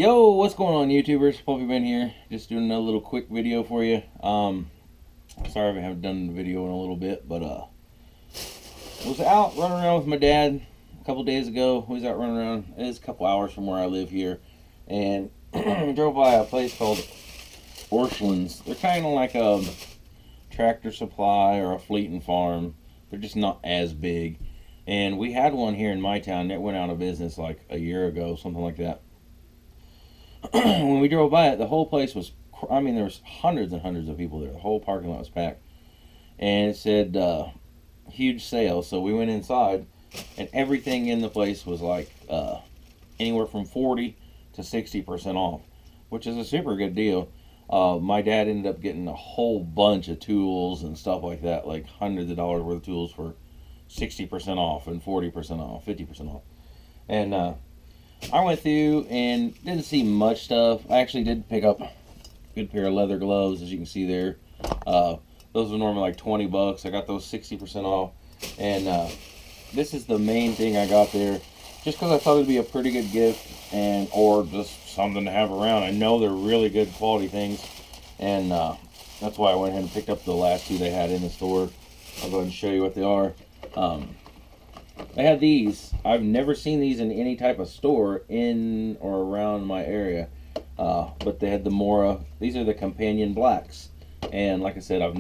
Yo, what's going on, YouTubers? Plumpy been here, just doing another little quick video for you. Sorry I haven't done the video in a little bit, but was out running around with my dad a couple days ago. We was out running around. It's a couple hours from where I live here, and drove by a place called Orchlands. They're kind of like a Tractor Supply or a Fleet and Farm. They're just not as big. And we had one here in my town that went out of business like a year ago, something like that. When we drove by it, the whole place was, I mean, there was hundreds and hundreds of people there. The whole parking lot was packed. And it said, huge sale. So we went inside, and everything in the place was like anywhere from 40 to 60% off, which is a super good deal. My dad ended up getting a whole bunch of tools and stuff like that, like hundreds of dollars worth of tools for 60% off and 40% off, 50% off. And I went through and didn't see much stuff. I actually did pick up a good pair of leather gloves, as you can see there. Those are normally like 20 bucks. I got those 60% off. And this is the main thing I got there, just because I thought it'd be a pretty good gift, and or just something to have around. I know they're really good quality things, and that's why I went ahead and picked up the last two they had in the store. I'll go ahead and show you what they are. They had these. I've never seen these in any type of store in or around my area. But they had the Mora. These are the companion blacks. And like I said, I've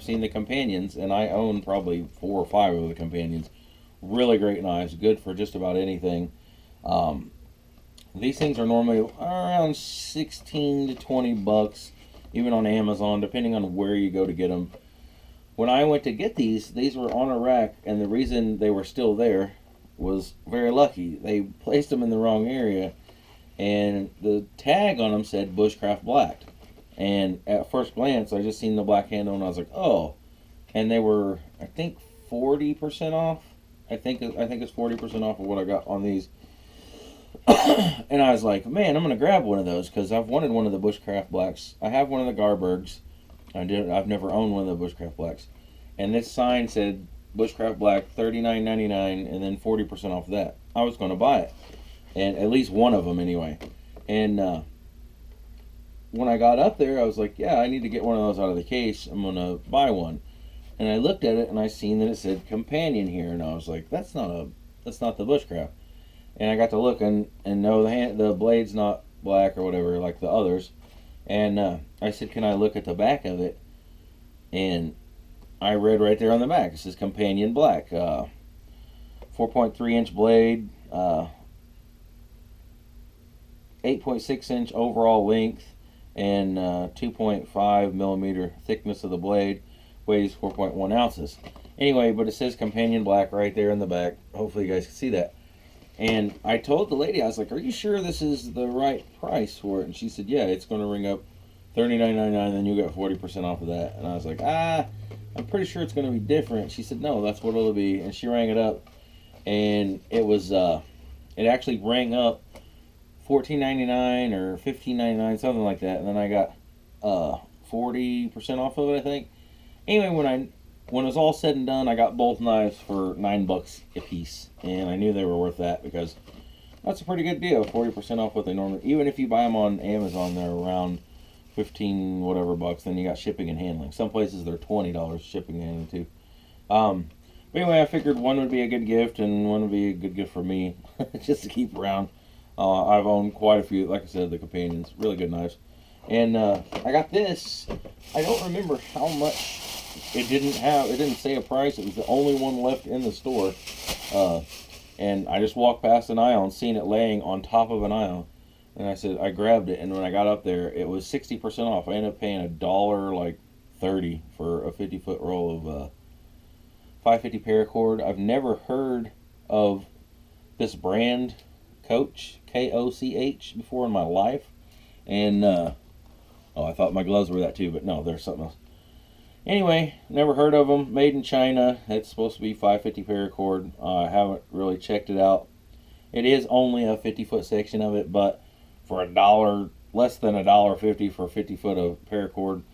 seen the companions, and I own probably 4 or 5 of the companions. Really great knives, good for just about anything. These things are normally around 16 to 20 bucks, even on Amazon, depending on where you go to get them. When I went to get these were on a rack, and the reason they were still there was very lucky. They placed them in the wrong area, and the tag on them said Bushcraft Black. And at first glance, I just seen the black handle, and I was like, oh. And they were, I think, 40% off. I think it's 40% off of what I got on these. And I was like, man, I'm gonna grab one of those because I've wanted one of the Bushcraft Blacks. I have one of the Garbergs. I've never owned one of the Bushcraft Blacks. And this sign said Bushcraft Black $39.99 and then 40% off that. I was going to buy it. And at least one of them anyway. And when I got up there, I was like, yeah, I need to get one of those out of the case. I'm going to buy one. And I looked at it, and I seen that it said Companion here. And I was like, that's not the Bushcraft. And I got to look, and no, the blade's not black or whatever like the others. And I said, can I look at the back of it? And I read right there on the back, it says Companion Black. 4.3 inch blade, 8.6 inch overall length, and 2.5 millimeter thickness of the blade. Weighs 4.1 ounces. Anyway, but it says Companion Black right there in the back. Hopefully you guys can see that. And I told the lady, I was like, are you sure this is the right price for it? And she said, yeah, it's going to ring up $39.99, then you got 40% off of that. And I was like, I'm pretty sure it's going to be different. She said, no, that's what it'll be. And she rang it up, and it was, it actually rang up $14.99 or $15.99, something like that. And then I got 40% off of it, I think. Anyway, when it was all said and done, I got both knives for $9 a piece, and I knew they were worth that because that's a pretty good deal, 40% off what they normally. Even if you buy them on Amazon, they're around 15 whatever bucks. Then you got shipping and handling. Some places they're $20 shipping and handling too. But anyway, I figured one would be a good gift, and one would be a good gift for me, just to keep around. I've owned quite a few, like I said, the companions, really good knives. And I got this. I don't remember how much. It didn't say a price. It was the only one left in the store. And I just walked past an aisle and seen it laying on top of an aisle. And I said, I grabbed it, and when I got up there, it was 60% off. I ended up paying $1.30 for a 50-foot roll of 550 paracord. I've never heard of this brand, Coach, K-O-C-H, before in my life. And, I thought my gloves were that too, but no, there's something else. Anyway, never heard of them. Made in China. It's supposed to be 550 paracord. I haven't really checked it out. It is only a 50-foot section of it, but for $1, less than $1.50 for 50 foot of paracord,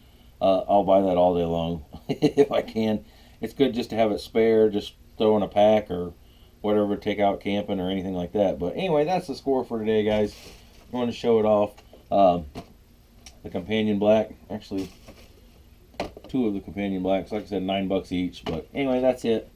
I'll buy that all day long if I can. It's good just to have it spare, just throw in a pack or whatever, take out camping or anything like that. But anyway, that's the score for today, guys. I want to show it off. The companion black, actually, 2 of the companion blacks. Like I said, $9 each. But anyway, that's it.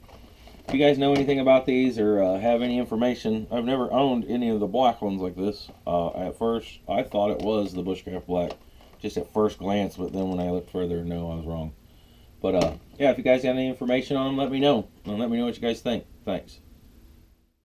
If you guys know anything about these or have any information, I've never owned any of the black ones like this. At first, I thought it was the Bushcraft black, just at first glance. But then when I looked further, no, I was wrong. But yeah, if you guys have any information on them, let me know. And let me know what you guys think. Thanks.